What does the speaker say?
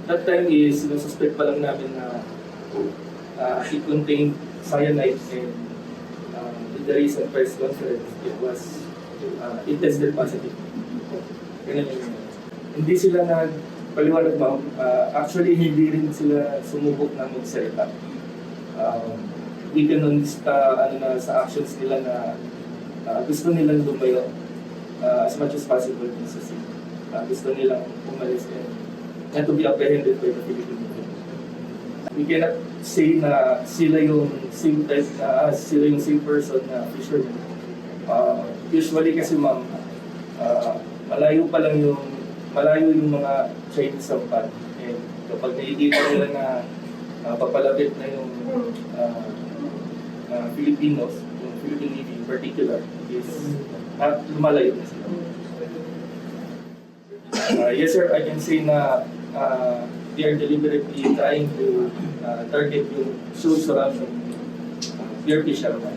that time is sinususpect pa lang namin na it contained cyanide, and with the recent press conference, it tested positive. Ganun yun. Hindi sila nagpaliwanag, ma'am. Actually, hindi rin sila sumubok na magsalita. We can sa actions nila na gusto nilang lumayo as much as possible sa scene. Gusto nilang umalis and to be apprehended by the Philippine government. We cannot say na sila yung same type sila yung same person na fisherman. Usually kasi, ma'am, malayo yung mga Chinese sampan, and kapag nakikita nila na papalapit na yung Filipinos, yung Philippine Navy in particular, is lumalayo na sila. Yes sir, I can say na they are deliberately trying to target yung shoals around pure fishermen.